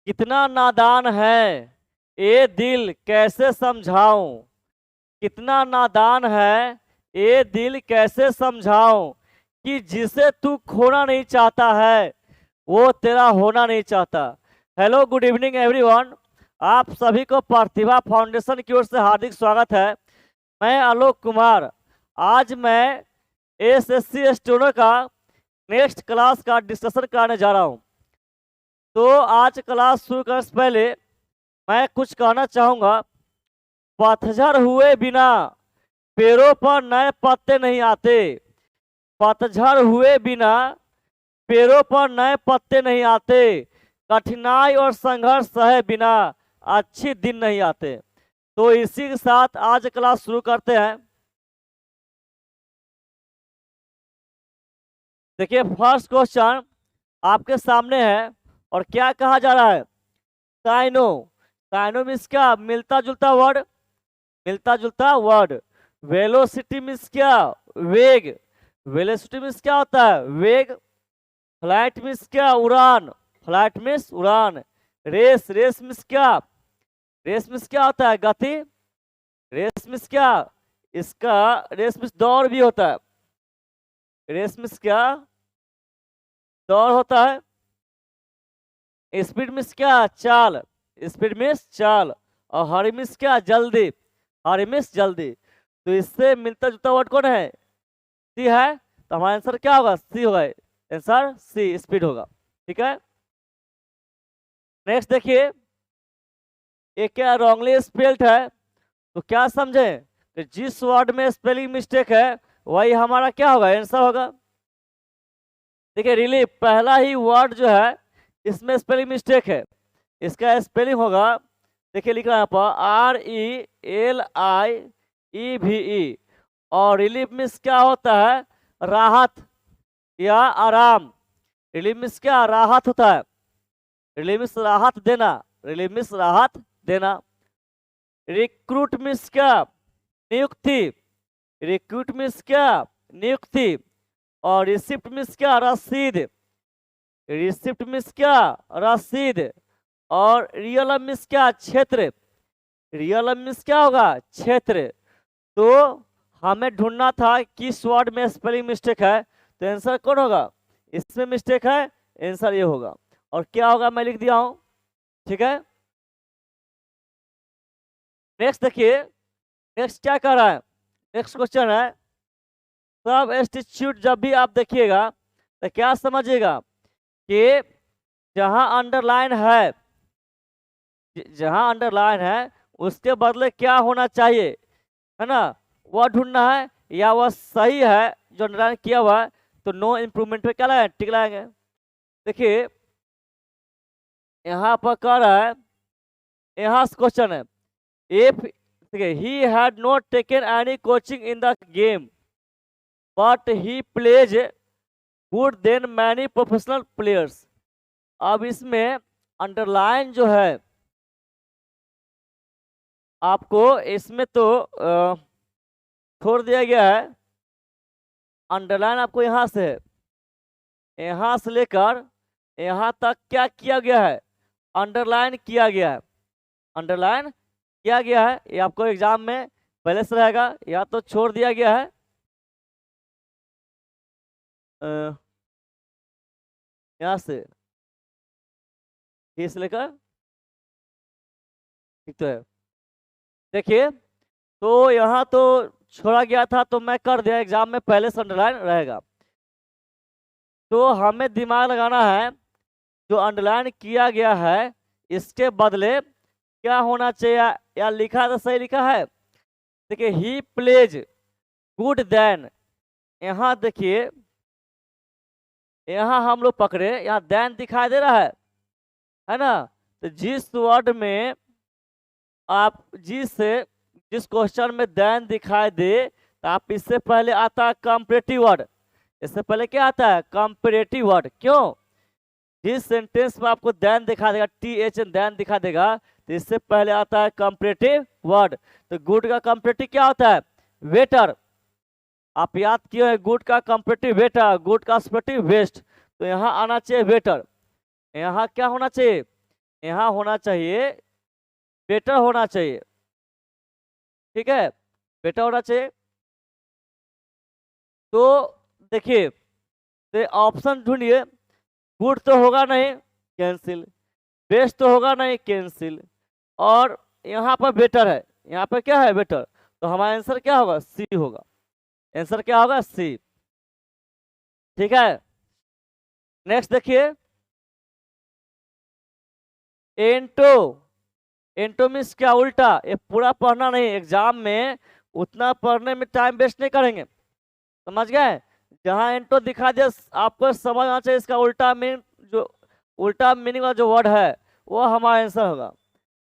कितना नादान है ये दिल कैसे समझाऊं। कितना नादान है ये दिल कैसे समझाऊं कि जिसे तू खोना नहीं चाहता है वो तेरा होना नहीं चाहता। Hello good evening everyone. आप सभी को प्रतिभा फाउंडेशन की ओर से हार्दिक स्वागत है। मैं आलोक कुमार। आज मैं एसएससी स्टूडेंट का नेक्स्ट क्लास का डिस्कशन करने जा रहा हूं। तो आज क्लास शुरू करने से पहले मैं कुछ कहना चाहूँगा। पतझड़ हुए बिना पेड़ों पर नए पत्ते नहीं आते। पतझड़ हुए बिना पेड़ों पर नए पत्ते नहीं आते। कठिनाई और संघर्ष सहे बिना अच्छे दिन नहीं आते। तो इसी के साथ आज क्लास शुरू करते हैं। देखिए फर्स्ट क्वेश्चन आपके सामने है और क्या कहा जा रहा है। साइनो। साइनो मीन्स क्या? मिलता जुलता वर्ड। मिलता जुलता वर्ड। वेलोसिटी मीन्स क्या? वेग। वेलोसिटी मीन्स क्या होता है? वेग। फ्लाइट मीन्स क्या? उड़ान। फ्लाइट मीन्स उड़ान। रेस। रेस मीन्स क्या? रेस मीन्स क्या होता है? गति। रेस मीन्स क्या? इसका रेस मीन्स दौड़ भी होता है। रेस मीन्स क्या? दौड़ होता है। स्पीड मीन्स क्या? चाल। स्पीड मीन्स चाल। और हरी मीन्स क्या? जल्दी। हरी मीन्स जल्दी। तो इससे मिलता जुलता वर्ड कौन है? सी है। तो हमारा आंसर क्या होगा? सी होगा। आंसर सी स्पीड होगा। ठीक है। नेक्स्ट देखिए ये क्या रॉन्गली स्पेल्ड है। तो क्या समझे कि जिस वर्ड में स्पेलिंग मिस्टेक है वही हमारा क्या होगा? आंसर होगा। देखिए रिलीफ पहला ही वर्ड जो है इसमें स्पेलिंग मिस्टेक है। इसका स्पेलिंग होगा, देखिए लिख रहा है यहाँ पर RELIEVE। और रिलीफ मीन्स क्या होता है? राहत या आराम। रिलीफ मीन्स क्या? राहत होता है। रिलीफ मीन्स राहत देना। रिलीफ मीन्स राहत देना। रिक्रूट मीन्स क्या? नियुक्ति। रिक्रूट मीन्स क्या? नियुक्ति। और रिसिप्ट मीन्स क्या? रसीद। रिसिप्ट मीन्स क्या? रसीद। और रियल मीन्स क्या? क्षेत्र। रियल मीन्स क्या होगा? क्षेत्र। तो हमें ढूंढना था किस वर्ड में स्पेलिंग मिस्टेक है। तो आंसर कौन होगा? इसमें मिस्टेक है, आंसर ये होगा। और क्या होगा मैं लिख दिया हूं। ठीक है। नेक्स्ट देखिए नेक्स्ट क्या कर रहा है। नेक्स्ट क्वेश्चन है सबस्टिट्यूट। जब भी आप देखिएगा तो क्या समझिएगा कि जहां अंडरलाइन है उसके बदले क्या होना चाहिए, है ना? वह ढूंढना है या वह सही है जो अंडरलाइन किया हुआ है। तो नो इम्प्रूवमेंट पे क्या लगाएंगे? टिक लगाएंगे। देखिए यहाँ पर कह रहा है, यहाँ से क्वेश्चन है if he had not taken any coaching in the game but he plays good than many professional players। अब इसमें अंडरलाइन जो है आपको इसमें तो छोड़ दिया गया है। अंडरलाइन आपको यहाँ से यहाँ से लेकर यहाँ तक क्या किया गया है? अंडरलाइन किया गया है। अंडरलाइन किया गया है। ये आपको एग्जाम में पहले से रहेगा या तो छोड़ दिया गया है। यहाँ से इस लेकर ठीक तो है। देखिए तो यहाँ तो छोड़ा गया था तो मैं कर दिया, एग्जाम में पहले से अंडरलाइन रहेगा। तो हमें दिमाग लगाना है जो अंडरलाइन किया गया है इसके बदले क्या होना चाहिए। या लिखा तो सही लिखा है। देखिए ही प्लेज गुड देन। यहाँ देखिए यहाँ हम लोग पकड़े, यहाँ देन दिखाई दे रहा है ना? तो जिस वर्ड में आप जिस क्वेश्चन में देन दिखाई दे तो आप इससे पहले आता है कंपैरेटिव वर्ड। इससे पहले क्या आता है? Comparative word. क्यों? जिस सेंटेंस में आपको देन दिखा देगा THN देन दिखा देगा तो इससे पहले आता है कंपैरेटिव वर्ड। तो गुड का कंपैरेटिव क्या होता है? बेटर। आप याद किए हैं गुड का कंपैरेटिव बेटर, गुड का कंपैरेटिव बेस्ट। तो यहाँ आना चाहिए बेटर। यहाँ क्या होना चाहिए? यहाँ होना चाहिए, बेटर होना चाहिए, ठीक है, बेटर होना चाहिए। तो देखिए, तो ऑप्शन ढूंढिए, गुड तो होगा नहीं, कैंसिल, बेस्ट तो होगा नहीं, कैंसिल, और यहाँ पर बेटर है, यहाँ पर क्या है, बेटर, तो हमारा आंसर क्या होगा, सी होगा, आंसर क्या होगा, सी, ठीक है। नेक्स्ट देखिए, एंटो, एंटो मीन्स क्या, उल्टा, ये पूरा पढ़ना नहीं, एग्जाम में उतना पढ़ने में टाइम वेस्ट नहीं करेंगे, समझ गए, जहां एंटो दिखा दिया आपको समझ आना चाहिए, इसका उल्टा मीन, जो उल्टा मीनिंग वाला जो वर्ड है वो हमारा आंसर होगा।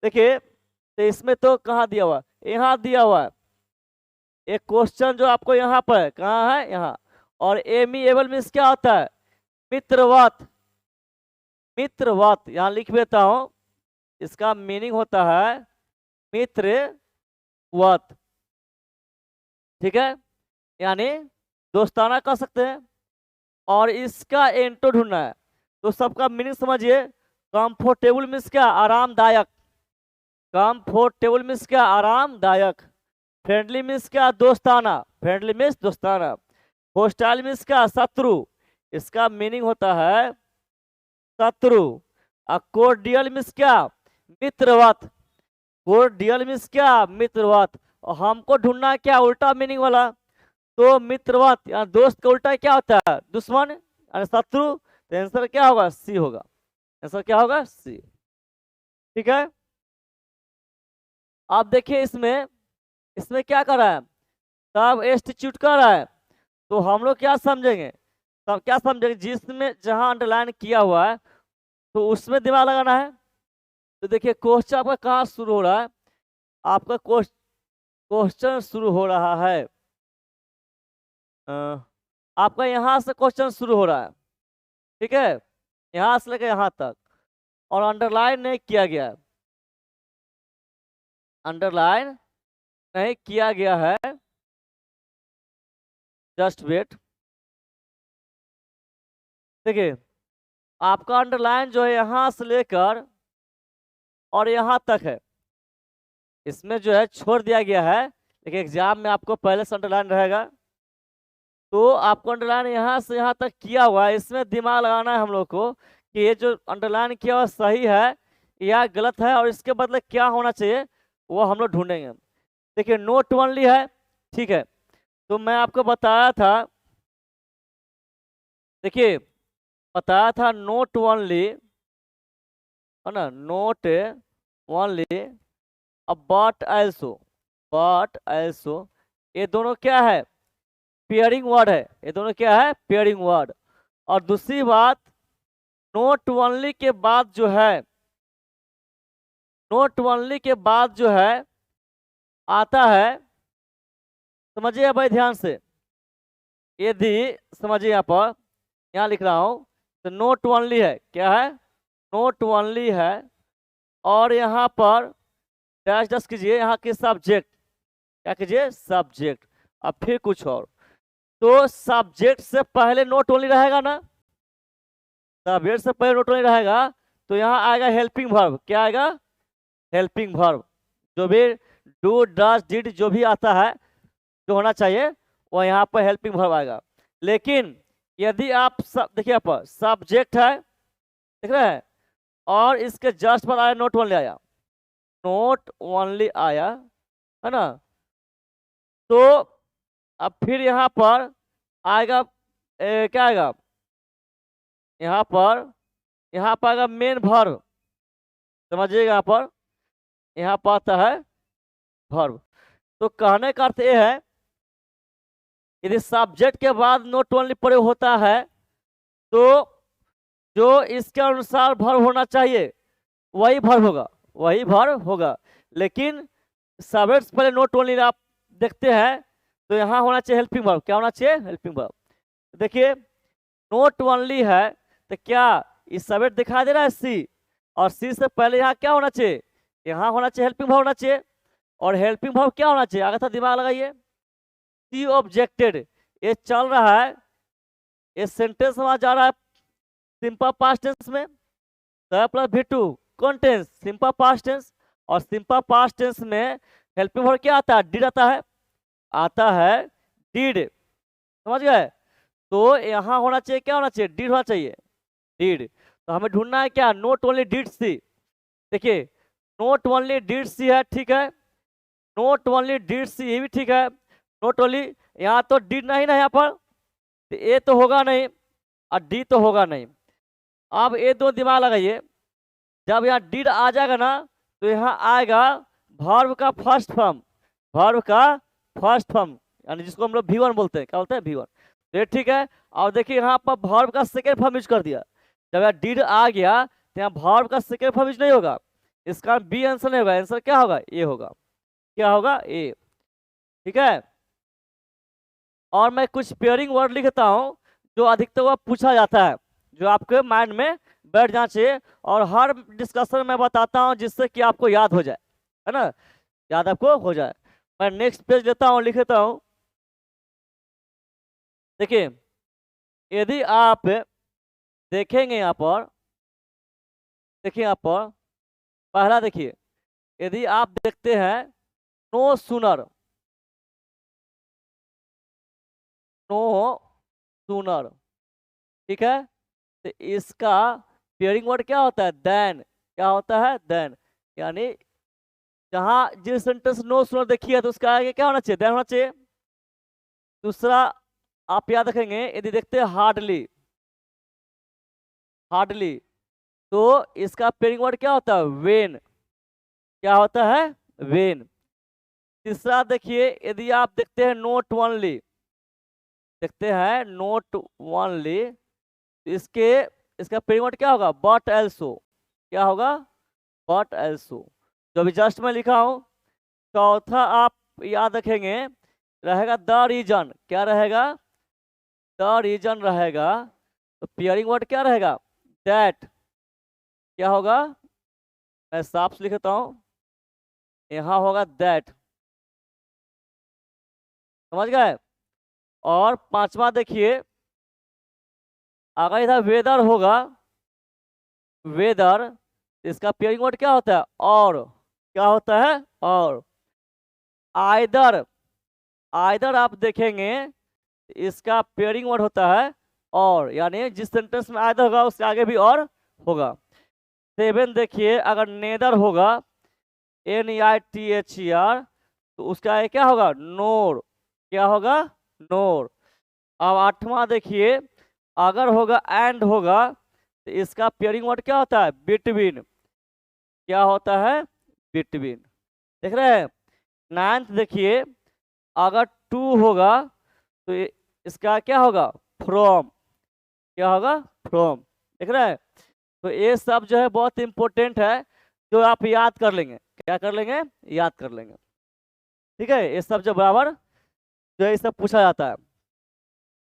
देखिए, तो इसमें तो कहाँ दिया हुआ, यहाँ दिया हुआ है एक क्वेश्चन जो आपको यहाँ पर है, कहाँ है, यहाँ, और एमिएबल मीन्स क्या होता है, मित्रवत, मित्रवत, यहाँ लिख देता हूं, इसका मीनिंग होता है मित्रवत, ठीक है, यानी दोस्ताना कह सकते हैं। और इसका एंटो ढूंढना है, तो सबका मीनिंग समझिए, कंफर्टेबल मीन्स क्या, आरामदायक, कंफर्टेबल मीन्स क्या, आरामदायक, फ्रेंडली मीन्स क्या, दोस्ताना, फ्रेंडली मीन्स दोस्ताना, होस्टाइल मीन्स क्या, शत्रु, इसका मीनिंग होता है शत्रु, कोर्डियल मीन्स क्या, मित्रवत, कोर्डियल मीन्स क्या, मित्रवत, और हमको ढूंढना है क्या, उल्टा मीनिंग वाला, तो मित्रवत या दोस्त का उल्टा क्या होता है, दुश्मन यानी शत्रु, तो आंसर क्या होगा, सी होगा, आंसर क्या होगा, सी, ठीक है। आप देखिए इसमें, इसमें क्या कर रहा है, सब एस्टिट्यूट कर रहा है, तो हम लोग क्या समझेंगे, तब क्या समझेंगे, जिसमें जहां अंडरलाइन किया हुआ है तो उसमें दिमाग लगाना है। तो देखिए क्वेश्चन आपका कहाँ शुरू हो रहा है, आपका क्वेश्चन शुरू हो रहा है, आपका यहाँ से क्वेश्चन शुरू हो रहा है, ठीक है, यहाँ से लेकर यहाँ तक, और अंडरलाइन नहीं किया गया है, अंडरलाइन नहीं किया गया है, जस्ट वेट। देखिए आपका अंडरलाइन जो है यहाँ से लेकर और यहाँ तक है, इसमें जो है छोड़ दिया गया है, लेकिन एग्जाम में आपको पहले से अंडरलाइन रहेगा, तो आपको अंडरलाइन यहाँ से यहाँ तक किया हुआ है, इसमें दिमाग लगाना है हम लोग को कि ये जो अंडरलाइन किया हुआ सही है या गलत है, और इसके बदले क्या होना चाहिए वो हम लोग ढूंढेंगे। देखिए नोट ओनली है, ठीक है, तो मैं आपको बताया था, देखिए बताया था नोट ओनली है ना, नोट ओनली, अब बट एल्सो, बट एल्सो, ये दोनों क्या है, पेयरिंग वर्ड है, ये दोनों क्या है, पेयरिंग वर्ड। और दूसरी बात, नोट ओनली के बाद जो है, नोट ओनली के बाद जो है आता है, समझिए भाई ध्यान से, यदि समझिए यहाँ पर, यहाँ लिख रहा हूं, तो नोट ओनली है, क्या है, नोट ओनली है, और यहाँ पर डैश डैश कीजिए, यहाँ के सब्जेक्ट, क्या कीजिए, सब्जेक्ट, अब फिर कुछ और, तो सब्जेक्ट से पहले नोट ओनली रहेगा ना, सब्जेक्ट से पहले नोट ओनली रहेगा, तो यहाँ आएगा हेल्पिंग वर्ब, क्या आएगा, हेल्पिंग वर्ब, जो भी डू डज डिड जो भी आता है जो होना चाहिए वो यहाँ पर हेल्पिंग वर्ब आएगा। लेकिन यदि आप देखिए यहाँ पर सब्जेक्ट है, देख रहे हैं, और इसके जस्ट पर आया नोट ओनली आया, नोट ओनली आया, है ना, तो अब फिर यहाँ पर आएगा क्या आएगा, यहाँ पर आएगा मेन वर्ब, समझिएगा, यहाँ पर आता है वर्ब। तो कहने का अर्थ ये है, यदि सब्जेक्ट के बाद नोट ओनली प्रयोग होता है तो जो इसके अनुसार वर्ब होना चाहिए वही वर्ब होगा, वही वर्ब होगा। लेकिन सब्जेक्ट से पहले नोट ओनली आप देखते हैं तो यहाँ होना चाहिए हेल्पिंग वर्ब, क्या होना चाहिए, हेल्पिंग वर्ब। देखिए नोट ओनली है तो क्या इस सब्जेक्ट दिखा दे रहा है सी, और सी से पहले यहाँ क्या होना चाहिए, यहाँ होना चाहिए हेल्पिंग वर्ब होना चाहिए, और हेल्पिंग वर्ब क्या होना चाहिए, आगे था दिमाग लगाइए, सी ऑब्जेक्टेड, ये चल रहा है, ये सेंटेंस वहां जा रहा है सिंपल पास्ट टेंस में, द प्लस V2 कौन टेंस? Simple past tense. और सिंपल पास्ट टेंस में हेल्पिंग वर्ब क्या आता है? डिड आता है डिड। समझ गए? तो यहाँ होना चाहिए, क्या होना चाहिए? डिड होना चाहिए, डिड। तो हमें ढूंढना है क्या? नोट ओनली डिड सी। देखिए नोट ओनली डिड सी है, ठीक है, नोट ओनली डिड सी ये भी ठीक है। नोट ओनली, यहाँ तो डिड नहीं ना, यहाँ पर तो ए तो होगा नहीं और डी तो होगा नहीं। अब ये दो दिमाग लगाइए, जब यहाँ डिड आ जाएगा ना तो यहाँ आएगा वर्ब का फर्स्ट फॉर्म, वर्ब का फर्स्ट फॉर्म, यानी जिसको हम लोग V1 बोलते हैं। क्या बोलते हैं? V1। तो ये ठीक है। और देखिए यहाँ पर वर्ब का सेकेंड फॉर्म यूज कर दिया। जब यहाँ डिड आ गया तो यहाँ वर्ब का सेकेंड फॉर्म यूज नहीं होगा, इसका बी आंसर नहीं होगा, आंसर क्या होगा? ए होगा। क्या होगा? ए। ठीक है। और मैं कुछ पेयरिंग वर्ड लिखता हूँ जो अधिकतर वह पूछा जाता है, जो आपके माइंड में बैठ जाना चाहिए, और हर डिस्कशन में बताता हूँ जिससे कि आपको याद हो जाए, है ना, याद आपको हो जाए। मैं नेक्स्ट पेज लेता हूँ, लिखता हूँ। देखिए यदि आप देखेंगे यहाँ पर, देखिए यहाँ पर पहला देखिए, यदि आप देखते हैं नो सूनर, नो सूनर, ठीक है, तो इसका पेयरिंग वर्ड क्या होता है? देन। क्या होता है? देन। यानी जहां जिस सेंटेंस नो सूनर देखिए तो उसका आगे क्या होना चाहिए? देन होना चाहिए। दूसरा आप याद रखेंगे, यदि देखते हैं हार्डली, हार्डली, तो इसका पेयरिंग वर्ड क्या होता है? वेन। क्या होता है? वेन। तीसरा देखिए, यदि आप देखते हैं नोट ओनली, देखते हैं नोट ओनली, इसके इसका पेयरिंग वर्ड क्या होगा? But also. क्या होगा? बट एल्सो, जो अभी जस्ट में लिखा हूं। चौथा आप याद रखेंगे रहेगा द रीजन। क्या रहेगा? द रीजन रहेगा। तो पेयरिंग वर्ड क्या रहेगा? दैट। क्या होगा? मैं साफ से लिखता हूं, यहां होगा दैट। समझ गए? और पांचवा देखिए, अगर इधर वेदर होगा, वेदर, इसका पेयरिंग वर्ड क्या होता है? और। क्या होता है? और। आइदर, आइदर आप देखेंगे इसका पेयरिंग वर्ड होता है और, यानी जिस सेंटेंस में आइदर होगा उसके आगे भी और होगा। 7 देखिए, अगर नेदर होगा, NEITHER, तो उसका आगे क्या होगा? नोर। क्या होगा? नोर। अब 8वां देखिए, अगर होगा एंड होगा तो इसका पेयरिंग वर्ड क्या होता है? बिटवीन। क्या होता है? बिटवीन। देख रहे हैं? 9th देखिए, अगर टू होगा तो इसका क्या होगा? फ्रॉम। क्या होगा? फ्रॉम। देख रहे हैं? तो ये सब जो है बहुत इंपॉर्टेंट है, जो आप याद कर लेंगे। क्या कर लेंगे? याद कर लेंगे। ठीक है, ये सब जो बराबर जो है ये सब पूछा जाता है।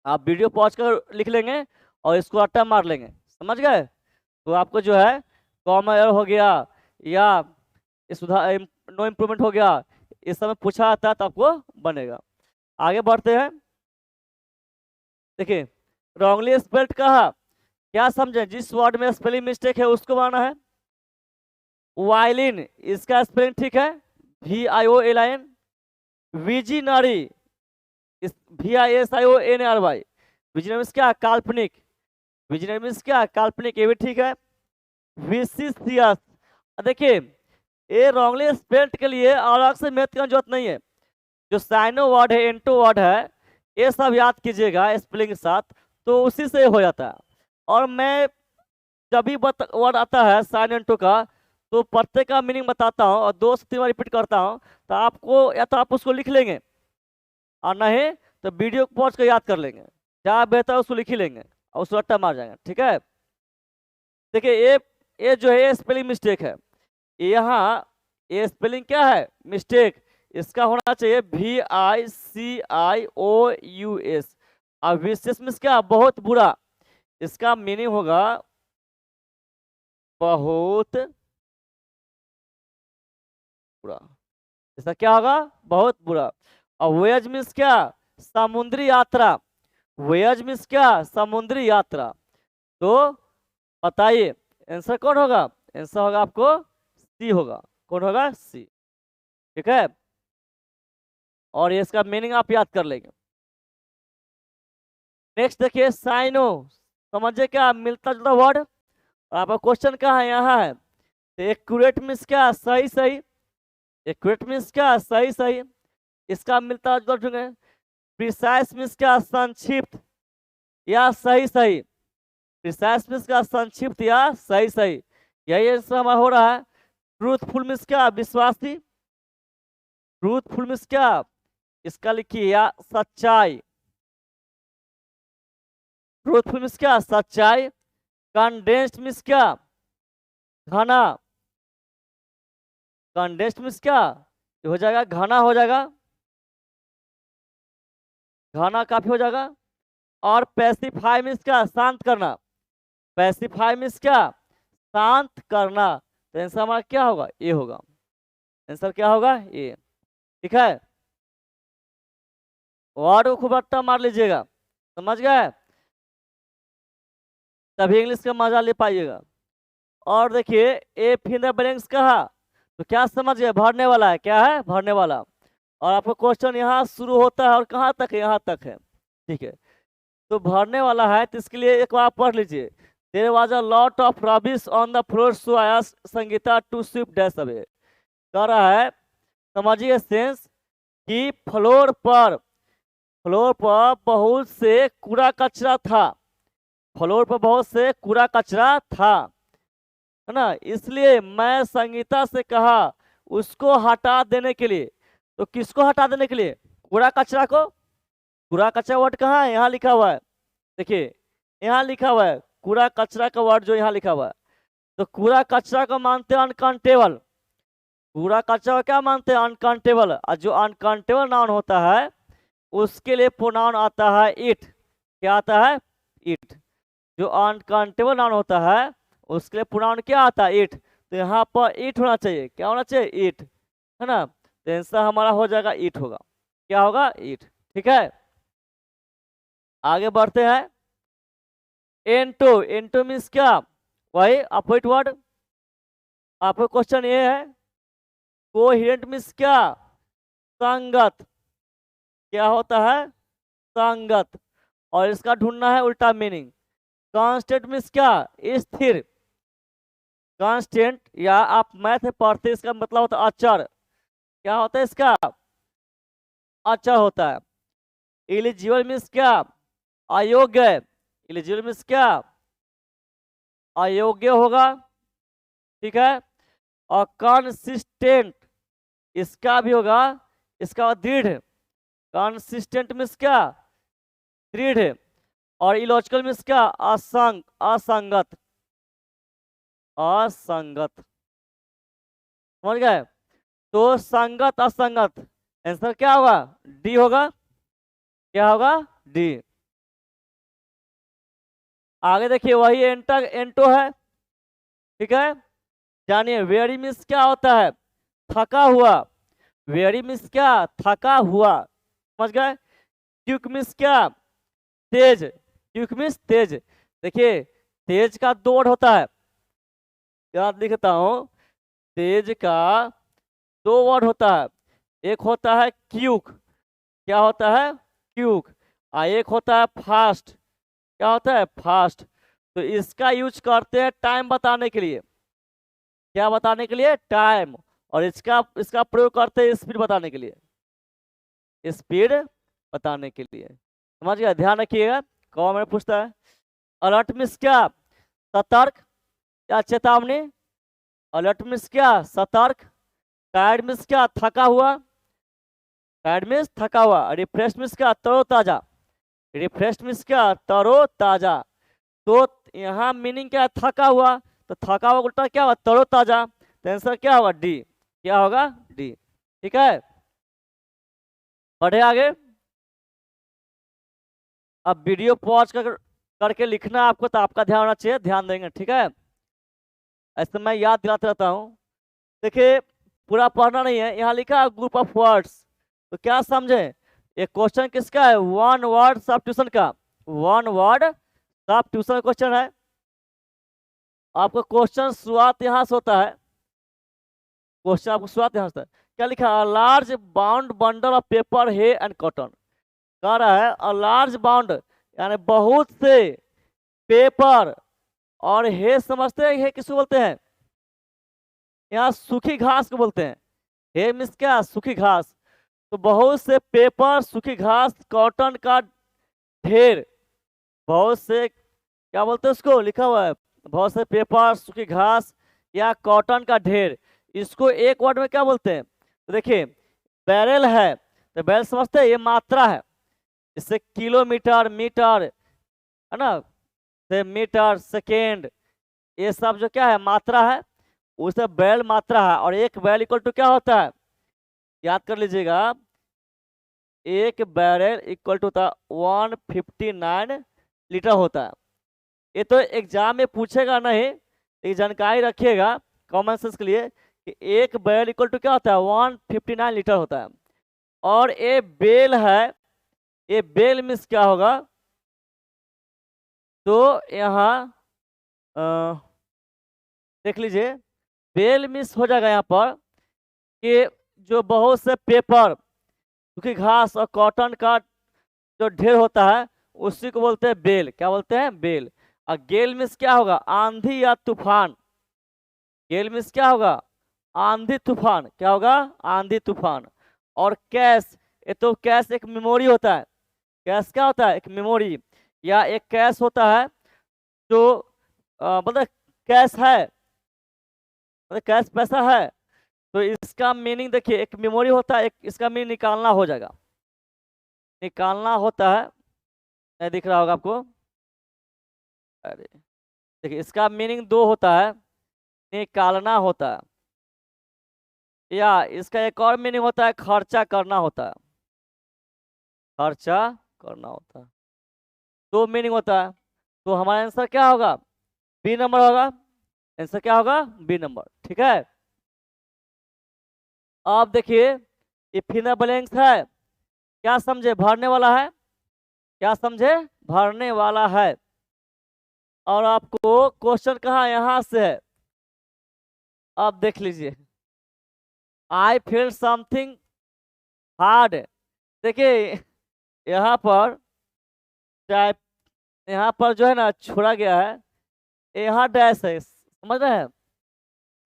आप वीडियो पॉज कर लिख लेंगे और इसको अट्टा मार लेंगे। समझ गए? तो आपको जो है कॉमन एरर हो गया या सुधार नो इम्प्रूवमेंट हो गया, इस समय पूछा जाता है तो आपको बनेगा। आगे बढ़ते हैं। देखिए रॉन्गली स्पेल्ड कहा, क्या समझे? जिस वर्ड में स्पेलिंग मिस्टेक है उसको बनाना है। वायलिन, इसका स्पेलिंग ठीक है, VIOLIN। विजिनरी, VISIONRY। विजिनरी मीन्स क्या? काल्पनिक। विजिनरी मीन्स क्या? काल्पनिक, ये भी ठीक है। विशिशियस, देखिए ये रॉन्गली स्पेल्ड के लिए अलग से मेहनत करने की जरूरत नहीं है। जो साइनो वर्ड है, एंटो वर्ड है, ये सब याद कीजिएगा स्पेलिंग के साथ, तो उसी से हो जाता है। और मैं जब भी वर्ड आता है साइन एंटो का, तो प्रत्येक का मीनिंग बताता हूँ और 2 से 3 बार रिपीट करता हूँ, तो आपको या तो आप उसको लिख लेंगे और नहीं तो वीडियो को पॉज कर याद कर लेंगे। जहाँ बेहतर उसको लिख ही लेंगे और उसको रट्टा मार जाएंगे। ठीक है? देखिए ये जो है ये स्पेलिंग मिस्टेक है। यहाँ ये स्पेलिंग क्या है? मिस्टेक। इसका होना चाहिए VICIOUS। और विशेष मीन्स क्या? बहुत बुरा। इसका मीनिंग होगा बहुत बुरा। इसका क्या होगा? बहुत बुरा। और वेज मीन्स क्या? समुद्री यात्रा। वेज मीन्स क्या? समुद्री यात्रा। तो बताइए आंसर कौन होगा? आंसर होगा आपको सी होगा। कौन होगा? सी। ठीक है, और ये इसका मीनिंग आप याद कर लेंगे। नेक्स्ट देखिए साइनो, समझिए क्या मिलता जुलता वर्ड। आपका क्वेश्चन कहाँ है? यहाँ है। तो एक्यूरेट मीन्स क्या? सही सही। एक्यूरेट मीन्स क्या? सही सही। इसका मिलता जुलता प्रिसाइज मीन्स क्या? संक्षिप्त या सही सही। प्रिसाइज मीन्स क्या? संक्षिप्त या सही सही। यही आंसर हमारा हो रहा है। ट्रूथफुल मीन्स क्या? विश्वासी। ट्रूथफुल मीन्स क्या? इसका लिखिए या सच्चाई। ट्रूथफुल मीन्स क्या? सच्चाई। कंडेंस्ड मीन्स क्या? घना। कंडेंस्ड मीन्स क्या? ये हो जाएगा घना, हो जाएगा घना, काफी हो जाएगा। और पैसिफाई मीन्स क्या? शांत करना। पैसिफाई मीन्स क्या? शांत करना। तो आंसर हमारा क्या होगा? ए होगा। आंसर क्या होगा? ए। ठीक है, वर्ड को खूब रट्टा मार लीजिएगा, समझ गए, तभी इंग्लिश का मजा ले पाइएगा। और देखिए ए फिंगर ब्लैंक्स कहा, तो क्या समझ गए? भरने वाला है। क्या है? भरने वाला। और आपका क्वेश्चन यहाँ शुरू होता है और कहाँ तक है? यहाँ तक है। ठीक है, तो भरने वाला है, तो इसके लिए एक बार पढ़ लीजिए। There was a lot of rubbish on the floor so I asked Sangeeta to sweep dash away. कह रहा है, समझिए सेंस, कि फ्लोर पर बहुत से कूड़ा कचरा था। फ्लोर पर बहुत से कूड़ा कचरा था, है ना, इसलिए मैं संगीता से कहा उसको हटा देने के लिए। तो किसको हटा देने के लिए? कूड़ा कचरा को। कूड़ा कचरा वर्ड कहाँ है? यहाँ लिखा हुआ है, देखिए यहाँ लिखा हुआ है कूड़ा कचरा का वर्ड जो यहाँ लिखा हुआ है। तो कूड़ा कचरा को मानते हैं अनकाउंटेबल। कूड़ा कचरा को क्या मानते हैं? अनकाउंटेबल। और जो अनकाउंटेबल नाउन होता है उसके लिए प्रोनाउन आता है इट। क्या आता है? इट। जो अनकाउंटेबल नाउन होता है उसके लिए प्रोनाउन क्या आता है? इट। तो यहाँ पर इट होना चाहिए। क्या होना चाहिए? इट, है ना। तो आंसर हमारा हो जाएगा इट होगा। क्या होगा? इट। ठीक है, आगे बढ़ते हैं। एंटो, एंटो मीन्स क्या? वही अपोजिट वर्ड। आपका क्वेश्चन ये है, कोहेरेंट मीन्स क्या? संगत। क्या होता है? संगत। और इसका ढूंढना है उल्टा मीनिंग। कांस्टेंट मीन्स क्या? स्थिर। कांस्टेंट या आप मैथ में पढ़ते इसका मतलब होता है अचर। क्या होता है इसका? अचर होता है। इलिजिबल मीन्स क्या? अयोग्य। इलिजिबल मीन्स क्या? अयोग्य होगा। ठीक है, और कंसिस्टेंट इसका भी होगा, इसका दृढ़। कंसिस्टेंट मीन्स क्या? दृढ़। और इलॉजिकल मीन्स क्या? असंगत। असंगत, समझ गए। तो संगत असंगत, आंसर क्या होगा? डी होगा। क्या होगा? डी। आगे देखिए वही एंटो है। ठीक है, जानिए वेरी मीन्स क्या होता है? थका हुआ। वेरी मीन्स क्या? थका हुआ, समझ गए। क्विक मीन्स क्या? तेज। क्विक मीन्स तेज। देखिए तेज का दो वर्ड होता है, याद लिखता हूं। तेज का दो वर्ड होता है, एक होता है क्यूक। क्या होता है? क्यूक। और एक होता है फास्ट। क्या होता है? फास्ट। तो इसका यूज करते हैं टाइम बताने के लिए। क्या बताने के लिए? टाइम। और इसका इसका प्रयोग करते हैं स्पीड बताने के लिए। स्पीड बताने के लिए, समझ गया। ध्यान रखिएगा, कौन में पूछता है। अलर्ट मीन्स क्या? सतर्क या चेतावनी। अलर्ट मीन्स क्या? सतर्क। टायर्ड मीन्स क्या? थका हुआ। टायर्ड मीन्स थका हुआ। रिफ्रेश मीन्स क्या? तरोताजा। रिफ्रेश मीन्स क्या? तरोताजा। तो यहाँ मीनिंग क्या है? थका हुआ। तो थका हुआ उल्टा क्या हुआ? तरोताजा। तो आंसर क्या होगा? डी। क्या होगा? डी। ठीक है, बढ़े आगे। अब वीडियो पॉज करके लिखना आपको, तो आपका ध्यान होना चाहिए, ध्यान देंगे। ठीक है, ऐसे मैं याद दिलाते रहता हूँ। देखिए पूरा पढ़ना नहीं है, यहाँ लिखा है ग्रुप ऑफ वर्ड्स। तो क्या समझे? ये क्वेश्चन किसका है? वन वर्ड सब ट्यूशन का। वन वर्ड सब ट्यूशन क्वेश्चन है। आपका क्वेश्चन शुरुआत यहाँ से होता है, क्वेश्चन आपको शुरुआत यहाँ से है। क्या लिखा है? Large bound bundle of paper hay and cotton. कह रहा है अ लार्ज बाउंड यानी बहुत से पेपर, और हे समझते हैं, हे किसको बोलते हैं? यहाँ सूखी घास को बोलते हैं। हे मीन्स क्या? सूखी घास। तो बहुत से पेपर, सूखी घास, कॉटन का ढेर, बहुत से क्या बोलते हैं उसको, लिखा हुआ है बहुत से पेपर, सूखी घास या कॉटन का ढेर। इसको एक वर्ड में क्या बोलते हैं? तो देखिए बैरल है, तो बैरल समझते हैं, ये मात्रा है। इससे किलोमीटर, मीटर, है ना, से मीटर, सेकेंड, ये सब जो क्या है मात्रा है, उसे बैरल मात्रा है। और एक बैरल इक्वल टू क्या होता है? याद कर लीजिएगा, एक बैरल इक्वल टू होता है 159 लीटर होता है। ये तो एग्जाम में पूछेगा नहीं, ये जानकारी रखिएगा कॉमन सेंस के लिए कि एक बैरल इक्वल टू क्या होता है? 159 लीटर होता है। और ये बेल है, ये बेल मीन्स क्या होगा? तो यहाँ देख लीजिए, बेल मीन्स हो जाएगा यहाँ पर कि जो बहुत से पेपर, सूखी घास और कॉटन का जो ढेर होता है उसी को बोलते हैं बेल। क्या बोलते हैं? बेल। और गेल मीन्स क्या होगा? आंधी या तूफान। गेल मीन्स क्या होगा? आंधी तूफान। क्या होगा? आंधी तूफान। और कैश, ये तो कैश एक मेमोरी होता है। कैश क्या होता है? एक मेमोरी, या एक कैश होता है जो मतलब कैश है, मतलब कैश पैसा है। तो इसका मीनिंग देखिए, एक मेमोरी होता है, एक इसका मीनिंग निकालना हो जाएगा, निकालना होता है। नहीं दिख रहा होगा आपको? अरे देखिए, इसका मीनिंग दो होता है, निकालना होता है, या इसका एक और मीनिंग होता है खर्चा करना होता है। खर्चा करना होता है, दो मीनिंग होता है। तो हमारा आंसर क्या होगा? बी नंबर होगा। आंसर क्या होगा? B number. ठीक है, अब देखिए ये फिनर ब्लैंक्स है, क्या समझे? भरने वाला है। क्या समझे? भरने वाला है। और आपको क्वेश्चन कहाँ? यहाँ से है। अब देख लीजिए, आई फील समथिंग हार्ड। देखिए यहाँ पर चाहे, यहाँ पर जो है ना छोड़ा गया है, यहाँ डैश है, समझ रहे हैं?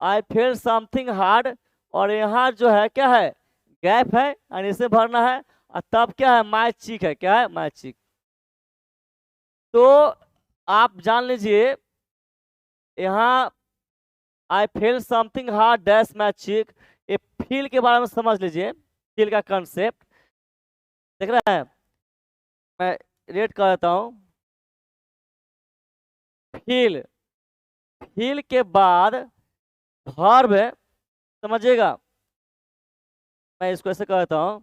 आई फील समथिंग हार्ड, और यहाँ जो है क्या है? गैप है, और इसे भरना है। और तब क्या है? माई चीक है। क्या है? माई चीक। तो आप जान लीजिए, यहाँ I feel something hard dash my cheek, ये फील के बारे में समझ लीजिए, फील का कंसेप्ट देख रहे हैं। मैं रेड कर देता हूँ। फील, फील के बाद वर्ब है, समझिएगा। मैं इसको ऐसे कहता हूँ,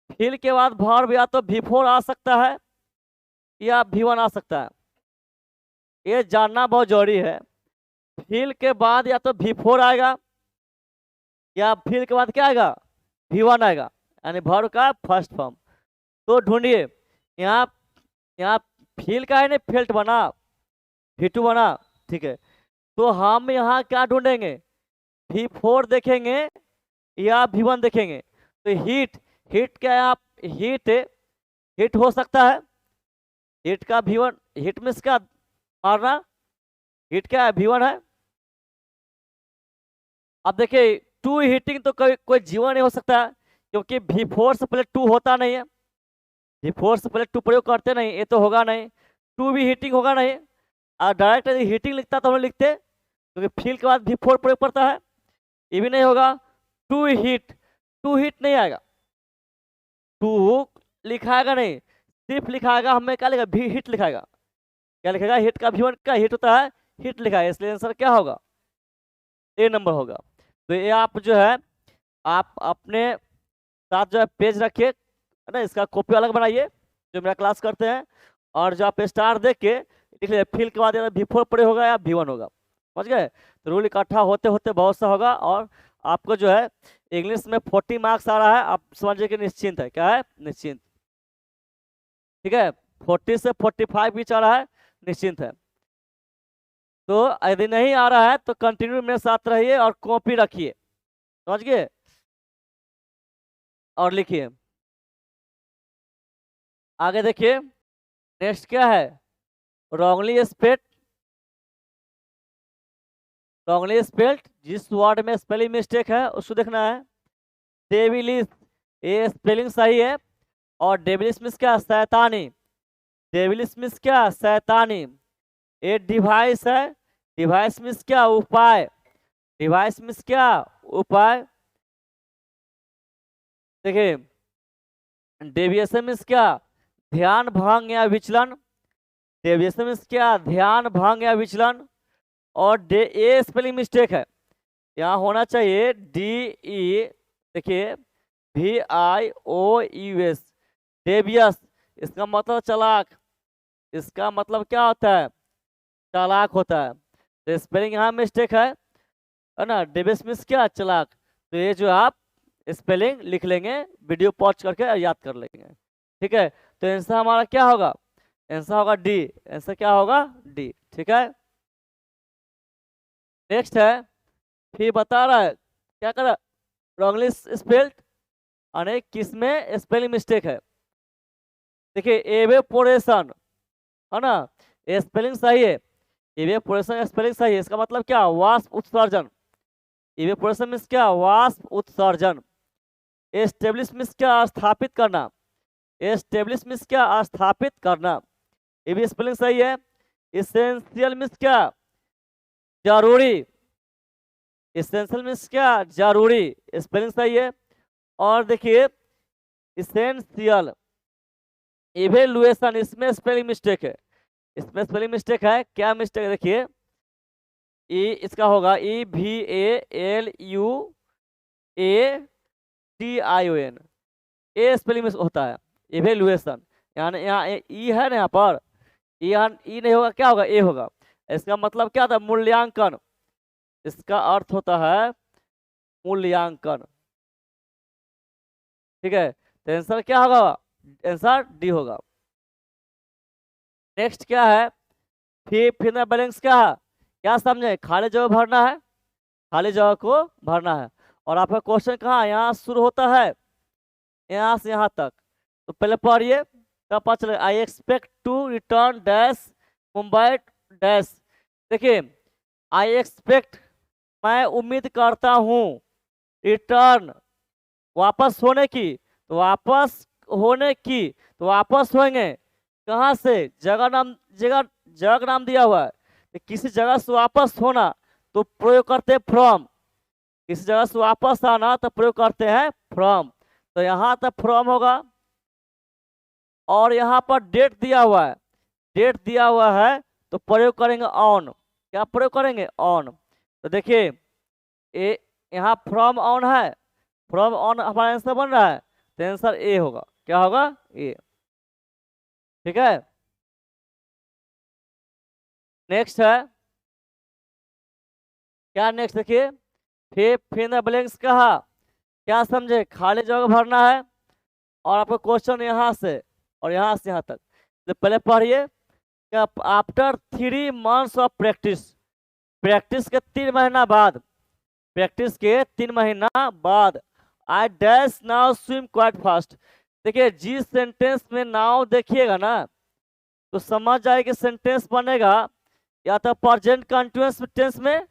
फील के बाद वर्ब या तो V4 आ सकता है या V1 आ सकता है। ये जानना बहुत जरूरी है। फील के बाद या तो V4 आएगा, या फील के बाद क्या आएगा? V1 आएगा, यानी वर्ब का फर्स्ट फॉर्म। तो ढूंढिए, यहाँ यहाँ फील का है ना, फेल्ट बना, V2 बना। ठीक है, तो हम यहाँ क्या ढूंढेंगे? V4 देखेंगे या V1 देखेंगे? तो हीट, हीट क्या है? आप हीट, हीट हो सकता है, हीट का V1, हीट मीन्स क्या? मारना। हीट क्या है? V1 है। अब देखिए टू हीटिंग तो कोई जीवन नहीं हो सकता, क्योंकि V4 से पहले टू होता नहीं है। V4 से पहले टू प्रयोग करते नहीं, ये तो होगा नहीं। टू भी हीटिंग होगा नहीं। और डायरेक्ट यदि हीटिंग लिखता तो हम लिखते, क्योंकि फील के बाद V4 प्रयोग करता है, ये भी नहीं होगा। टू हीट, टू हीट नहीं आएगा, टू लिखाएगा नहीं, सिर्फ लिखाएगा हमें क्या लिखा? भी हीट लिखाएगा। क्या लिखेगा? हीट का V1 का हीट होता है, हीट लिखा है, इसलिए आंसर क्या होगा? ए नंबर होगा। तो ये आप जो है, आप अपने साथ जो है पेज रखिए, है ना, इसका कॉपी अलग बनाइए जो मेरा क्लास करते हैं, और जो आप स्टार देख के लिख लीजिए, फील के बाद V4 प्रयोग होगा या V1 होगा। समझ गए? तो रूल इकट्ठा होते होते बहुत सा होगा, और आपको जो है इंग्लिश में 40 मार्क्स आ रहा है, आप समझिए कि निश्चिंत है। क्या है? निश्चिंत। ठीक है, 40 से 45 बीच आ रहा है, निश्चिंत है। तो यदि नहीं आ रहा है तो कंटिन्यू मेरे साथ रहिए और कॉपी रखिए, समझ गए, और लिखिए। आगे देखिए, नेक्स्ट क्या है, रॉन्गली स्पेल्ड। रॉन्गली स्पेल्ड, जिस वर्ड में स्पेलिंग मिस्टेक है उसको देखना है। डेविलिस, ये स्पेलिंग सही है। और डेविलिस मीन्स क्या, शैतानी। डेविलिस मीन्स क्या, शैतानी। ये डिवाइस है, डिवाइस मीन्स क्या, उपाय। डिवाइस मीन्स क्या, उपाय। देखिए, डेविएशन मीन्स क्या, ध्यान भंग या विचलन। डेविएशन मीन्स क्या, ध्यान भंग या विचलन। और ये स्पेलिंग मिस्टेक है, यहाँ होना चाहिए डी ई, देखिए VIOUS, डेवियस। इसका मतलब चालाक, इसका मतलब क्या होता है, चालाक होता है। तो स्पेलिंग यहाँ मिस्टेक है ना। डेवियस मीन्स क्या, चालाक। तो ये जो आप स्पेलिंग लिख लेंगे, वीडियो पॉज करके याद कर लेंगे, ठीक है। तो आंसर हमारा क्या होगा, आंसर होगा डी। आंसर क्या होगा, डी, ठीक है। नेक्स्ट है, फिर बता रहा है क्या कर, रॉन्गली स्पेल्ड, अनेक किस में स्पेलिंग मिस्टेक है। देखिए, एवेपोरेशन है ना, ये स्पेलिंग सही है। एवेपोरेशन स्पेलिंग सही है, इसका मतलब क्या, वाष्प उत्सर्जन। इवेपोरेशन मीन्स क्या, वाष्प उत्सर्जन। एस्टेब्लिश मीन्स क्या, स्थापित करना। एस्टेब्लिश मीन्स क्या, स्थापित करना, ये भी स्पेलिंग सही है। इसेंशियल मीन्स क्या, जरूरी। इसेंशियल मीन्स क्या, जरूरी, स्पेलिंग सही है। और देखिए, इसेंशियल, इवेल्युएशन, इसमें स्पेलिंग मिस्टेक है। इसमें स्पेलिंग मिस्टेक है, क्या मिस्टेक है, देखिए इसका होगा EVALUATION, ए स्पेलिंग में होता है इवेल्युएशन। यानी यहाँ ई है ना, यहाँ पर यहाँ ई नहीं होगा, क्या होगा, ए होगा। इसका मतलब क्या था, मूल्यांकन। इसका अर्थ होता है मूल्यांकन, ठीक है। तो आंसर क्या होगा, आंसर डी होगा। नेक्स्ट क्या है, फिर बैलेंस क्या है, क्या समझे, खाली जगह भरना है, खाली जगह को भरना है। और आपका क्वेश्चन कहाँ, यहाँ शुरू होता है, यहाँ से यहाँ तक। तो पहले पढ़िए, तब पता चले। I expect to return dash Mumbai dash. देखिए, आई एक्सपेक्ट, मैं उम्मीद करता हूँ, रिटर्न, वापस होने की, तो वापस होने की, तो वापस होंगे कहाँ से, जगह नाम, जगह का नाम दिया हुआ है। तो किसी जगह से वापस होना तो प्रयोग करते हैं फ्रॉम, किसी जगह से वापस आना तो प्रयोग करते हैं फ्रॉम। तो यहाँ तक फ्रॉम होगा। और यहाँ पर डेट दिया हुआ है, डेट दिया हुआ है तो प्रयोग करेंगे ऑन। क्या प्रयोग करेंगे, ऑन। तो देखिए, ए यहाँ फ्रॉम ऑन है, फ्रॉम ऑन हमारा आंसर बन रहा है, तो आंसर ए होगा। क्या होगा, ए, ठीक है। नेक्स्ट है, क्या नेक्स्ट, देखिए फिर ब्लैंक्स कहा, क्या समझे, खाली जगह भरना है। और आपका क्वेश्चन यहाँ से और यहाँ से यहाँ तक। तो पहले पढ़िए, क्या after 3 months of practice, practice के 3 महीना बाद, प्रैक्टिस के 3 महीना बाद, I dash now swim quite fast. देखिए, जिस सेंटेंस में नाउ देखिएगा ना, तो समझ जाए कि सेंटेंस बनेगा या तो प्रेजेंट कंटिन्यूअस टेंस में,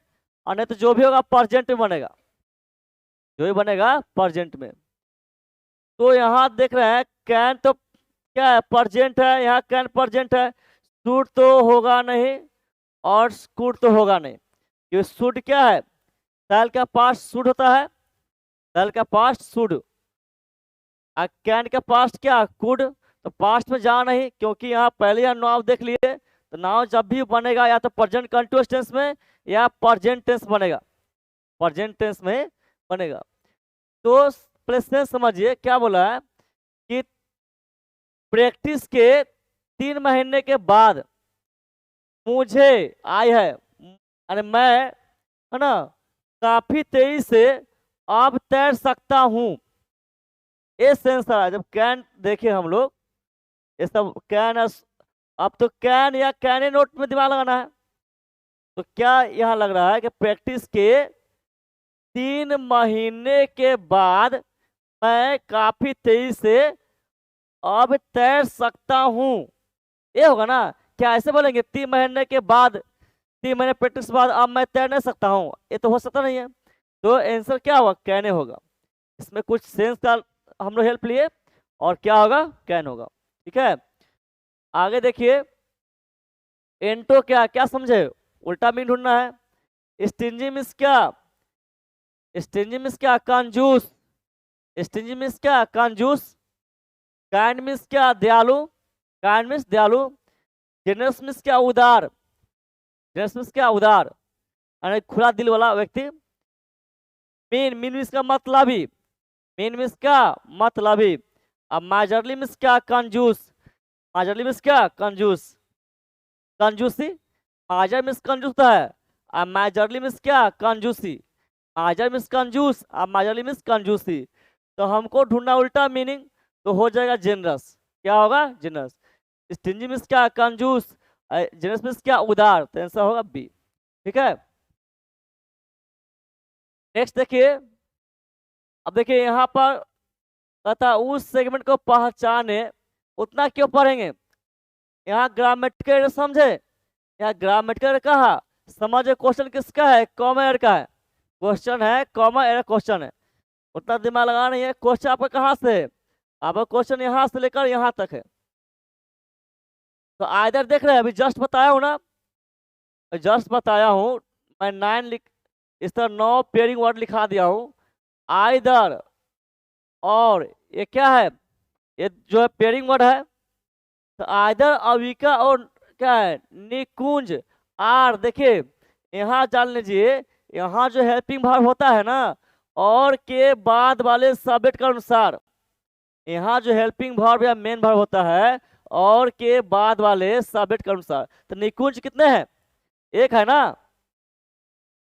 और नहीं तो जो भी होगा प्रेजेंट में बनेगा, जो भी बनेगा प्रेजेंट में। तो यहाँ देख रहे हैं, कैन तो क्या है, प्रेजेंट है, यहाँ कैन प्रेजेंट है, शुड तो होगा नहीं और कुड तो होगा नहीं। ये शुड क्या है, शैल का पास्ट शुड होता है, शैल का पास्ट शुड। कैन का पास्ट क्या, कुड। तो पास्ट में जा नहीं, क्योंकि यहाँ पहले यहाँ नाउ देख लिए। तो नाउ जब भी बनेगा या तो प्रेजेंट कंटिन्यूअस टेंस में या प्रेजेंट टेंस बनेगा, प्रेजेंट टेंस में बनेगा। तो प्रेजेंट समझिए क्या बोला है कि प्रैक्टिस के 3 महीने के बाद मुझे आई है, अरे मैं, है ना, काफी तेजी से अब तैर सकता हूँ। ये सेंस है। जब कैन देखे हम लोग, ये सब कैन, अब तो कैन या कैन नोट में दिमाग लगाना है। तो क्या यहाँ लग रहा है कि प्रैक्टिस के 3 महीने के बाद मैं काफी तेजी से अब तैर सकता हूँ, ये होगा ना? क्या ऐसे बोलेंगे 3 महीने के बाद, 3 महीने प्रैक्टिस के बाद अब मैं तैर नहीं सकता हूँ? ये तो हो सकता नहीं है। तो आंसर क्या होगा? कैन होगा। इसमें कुछ सेंस का हम लोग हेल्प लिए और क्या होगा? कैन होगा। ठीक है, आगे देखिए। एंटो क्या क्या समझे? उल्टा मीन ढूंढना है। स्टिंजी मीन्स क्या? स्टिंजी मीन्स क्या? कंजूस। स्टिंजी मीन्स क्या? कंजूस। काइंड मीन्स क्या? दयालु। काइंड मीन्स दयालु। जेनरस मीन्स क्या? उदार। जेनरस मीन्स क्या? उदार, यानी खुला दिल वाला व्यक्ति। मीन मीन्स का मतलबी। मीन मीन्स क्या? मतलबी। अब माइजरली मीन्स क्या? कंजूस। माइजरली मीन्स क्या? कंजूस। कंजूसी। माइजर मीन्स कंजूस है, अब माइजरली मीन्स क्या? कंजूसी। माइजर मीन्स कंजूस, अब माइजरली मीन्स कंजूसी। तो हमको ढूंढना उल्टा मीनिंग, तो हो जाएगा जेनरस। क्या होगा? जेनरस। स्टिंजी मीन्स क्या? कंजूस। जेनरस मीन्स क्या? उदार। तो आंसर होगा बी। ठीक है, नेक्स्ट देखिए। अब देखिए यहाँ पर कहता उस सेगमेंट को पहचाने, उतना क्यों पढ़ेंगे? यहाँ ग्रामेटिकल समझे, यहाँ ग्रामेटिकल कहा समझे। क्वेश्चन किसका है? कॉमन एरर का है। क्वेश्चन है कॉमन एरर क्वेश्चन है, उतना दिमाग लगा नहीं है। क्वेश्चन आपका कहाँ से है? आपका क्वेश्चन यहाँ से लेकर यहाँ तक है। तो आइदर देख रहे हैं, अभी जस्ट बताया हूँ ना, जस्ट बताया हूँ मैं 9 लिख, इस तरह 9 पेयरिंग वर्ड लिखा दिया हूँ। आइदर, और ये क्या है? ये जो है पेयरिंग वर्ड है। तो आइदर, अविका और क्या है? निकुंज। आर देखिए यहाँ जान लीजिए, यहाँ जो हेल्पिंग वर्ब होता है ना, और के बाद वाले सब्जेक्ट के अनुसार, यहाँ जो हेल्पिंग वर्ब या मेन वर्ब होता है और के बाद वाले सब्जेक्ट के अनुसार। तो निकुंज कितने हैं? एक है ना,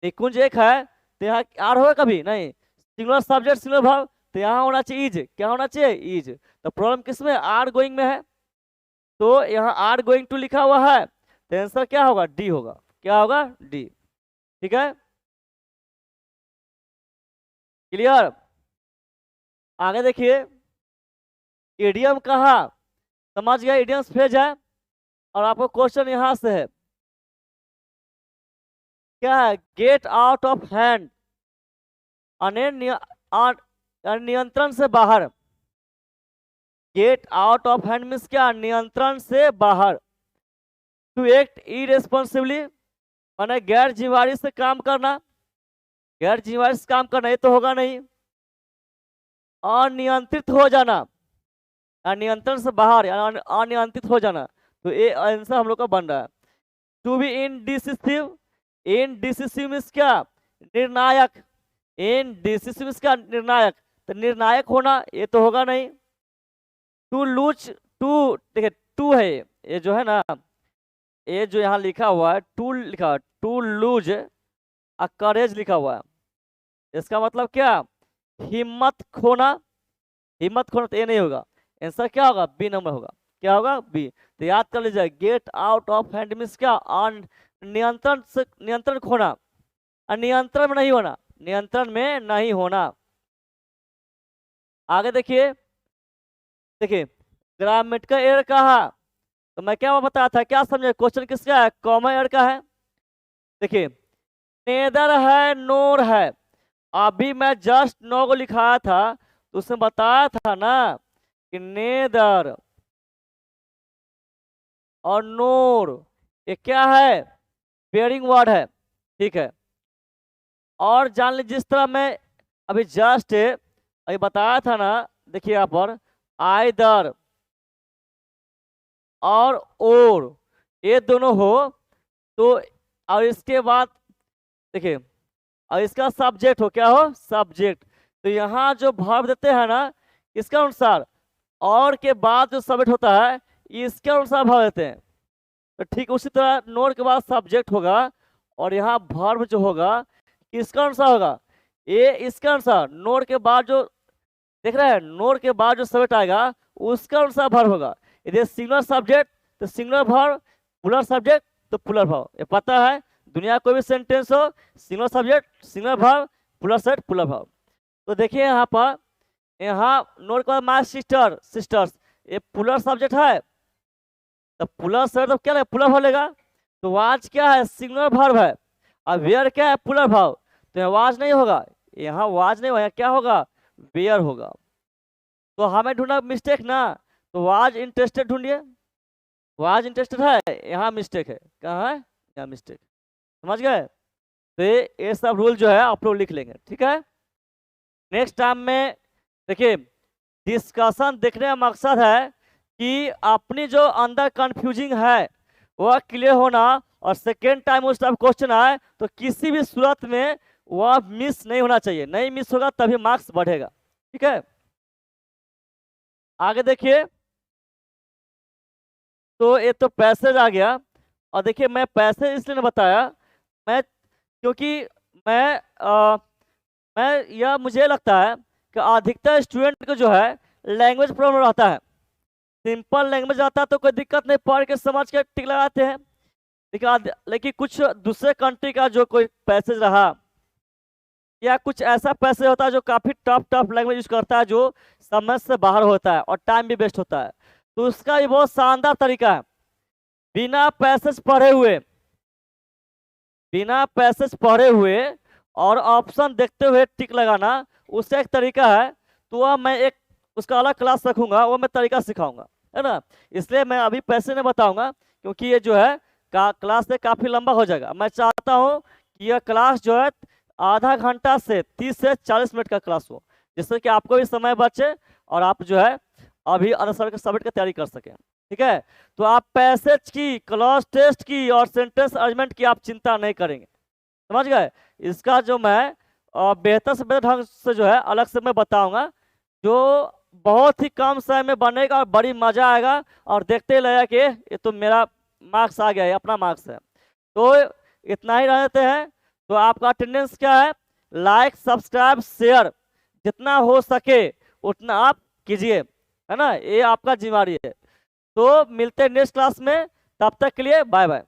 निकुंज एक है। तो यहाँ आर होगा कभी नहीं, सिंगुलर सब्जेक्ट सिंगुलर वर्ब, तो यहाँ होना चाहिए इज। क्या होना चाहिए? इज। तो प्रॉब्लम किसमें? आर गोइंग में है, तो यहाँ आर गोइंग टू लिखा हुआ है, तो आंसर क्या होगा? डी होगा। क्या होगा? डी। ठीक है, क्लियर? आगे देखिए, इडियम कहा समझ गया, इडियम्स फ्रेज है। और आपको क्वेश्चन यहां से है, क्या है? गेट आउट ऑफ हैंड, नियंत्रण से बाहर। Get out of hand means क्या? नियंत्रण से बाहर। टू एक्ट इरेस्पॉन्सिबली, माने गैर जिम्मेवारी से काम करना। गैर जिम्मेवारी से काम करना, ये तो होगा नहीं। अनियंत्रित हो जाना, नियंत्रण से बाहर यानी अनियंत्रित हो जाना, तो ये आंसर हम लोग का बन रहा है। To be indecisive, indecisive means क्या? निर्णायक। इनडिसिसिव मीन्स क्या? निर्णायक। तो निर्णायक होना, ये तो होगा नहीं। टू लूज, टू देखिए टू है ये जो है ना, ये जो यहाँ लिखा हुआ है टू लिखा है, टू लूज अ करेज लिखा हुआ है, इसका मतलब क्या? हिम्मत खोना। हिम्मत खोना, तो ये नहीं होगा। आंसर क्या होगा? बी नंबर होगा। क्या होगा? बी। तो याद कर लीजिए, get out of hand means क्या? नियंत्रण से, नियंत्रण खोना, नियंत्रण में नहीं होना, नियंत्रण में नहीं होना। आगे देखिए, देखिए ग्रामेटिकल एरर कहा, तो मैं क्या बताया था? क्या समझे? क्वेश्चन किसका है? कॉमन एरर का है। देखिए नेदर है नोर है, अभी मैं जस्ट नो को लिखाया था, तो उसने बताया था ना कि नेदर और नोर ये क्या है? पेयरिंग वर्ड है। ठीक है, और जान लीजिए जिस तरह मैं अभी जस्ट अभी बताया था ना, देखिए यहाँ पर आइदर और ये दोनों हो, तो और इसके बाद देखिए और इसका सब्जेक्ट हो, क्या हो? सब्जेक्ट। तो यहाँ जो वर्ब देते हैं ना, इसका अनुसार, और के बाद जो सब्जेक्ट होता है इसके अनुसार वर्ब देते हैं। तो ठीक उसी तरह नोर के बाद सब्जेक्ट होगा, और यहाँ वर्ब जो होगा किसका अनुसार होगा? ये इसका अनुसार। नोर के बाद जो देख रहे हैं, नोर के बाद जो सब्जेक्ट आएगा उसका अनुसार वर्ब होगा। यदि सिंगुलर सब्जेक्ट तो सिंगुलर वर्ब, प्लुरल सब्जेक्ट तो प्लुरल वर्ब, ये पता है। दुनिया कोई भी सेंटेंस हो, single subject single verb, plus set plus verb. तो देखिए यहाँ पर, यहाँ नोट कर माय सिस्टर सिस्टर्स, ये प्लस सब्जेक्ट है, तो प्लस है तो क्या है प्लस बोलेगा। तो वाज क्या है सिंगुलर वर्ब है, अब वेयर क्या है प्लूरल वर्ब, तो यहाँ वाज नहीं होगा, यहाँ वाज नहीं होगा, क्या होगा वेयर होगा। तो हमें ढूंढना मिस्टेक ना, तो वाज इंटरेस्टेड ढूंढिए, वाज इंटरेस्टेड है, यहाँ मिस्टेक है, कहाँ है यहाँ मिस्टेक, समझ गए। तो ये सब रूल जो है आप लोग लिख लेंगे, ठीक है। नेक्स्ट टाइम में देखिए डिस्कशन देखने का मकसद है कि अपनी जो अंदर कंफ्यूजिंग है वह क्लियर होना, और सेकेंड टाइम उस टाइप क्वेश्चन आए तो किसी भी सूरत में वह मिस नहीं होना चाहिए, नहीं मिस होगा तभी मार्क्स बढ़ेगा, ठीक है। आगे देखिए, तो ये तो पैसेज आ गया, और देखिए मैं पैसेज इसलिए नहीं बताया, मैं क्योंकि मैं यह मुझे लगता है कि अधिकतर स्टूडेंट को जो है लैंग्वेज प्रॉब्लम रहता है, सिंपल लैंग्वेज आता है तो कोई दिक्कत नहीं, पढ़ के समझ के टिक लगाते हैं, लेकिन कुछ दूसरे कंट्री का जो कोई पैसेज रहा या कुछ ऐसा पैसेज होता है जो काफ़ी टफ लैंग्वेज यूज करता है, जो समझ से बाहर होता है और टाइम भी वेस्ट होता है, तो उसका भी बहुत शानदार तरीका है, बिना पैसेज पढ़े हुए और ऑप्शन देखते हुए टिक लगाना, उसका एक तरीका है। तो वह मैं एक उसका अलग क्लास रखूंगा, वो मैं तरीका सिखाऊंगा, है ना। इसलिए मैं अभी पैसे नहीं बताऊंगा, क्योंकि ये जो है क्लास से काफ़ी लंबा हो जाएगा। मैं चाहता हूँ कि यह क्लास जो है आधा घंटा से 30 से 40 मिनट का क्लास हो, जिससे कि आपको भी समय बचे और आप जो है अभी अदर सब्जेक्ट की तैयारी कर सकें, ठीक है। तो आप पैसेज की, क्लॉज टेस्ट की और सेंटेंस अरेंजमेंट की आप चिंता नहीं करेंगे, समझ गए। इसका जो मैं बेहतर से बेहतर ढंग से जो है अलग से मैं बताऊंगा, जो बहुत ही कम समय में बनेगा और बड़ी मजा आएगा, और देखते ही लगेगा कि ये तो मेरा मार्क्स आ गया है, अपना मार्क्स है। तो इतना ही रहते हैं, तो आपका अटेंडेंस क्या है, लाइक सब्सक्राइब शेयर जितना हो सके उतना आप कीजिए, है ना, ये आपका जिम्मेदारी है। तो मिलते हैं नेक्स्ट क्लास में, तब तक के लिए बाय बाय।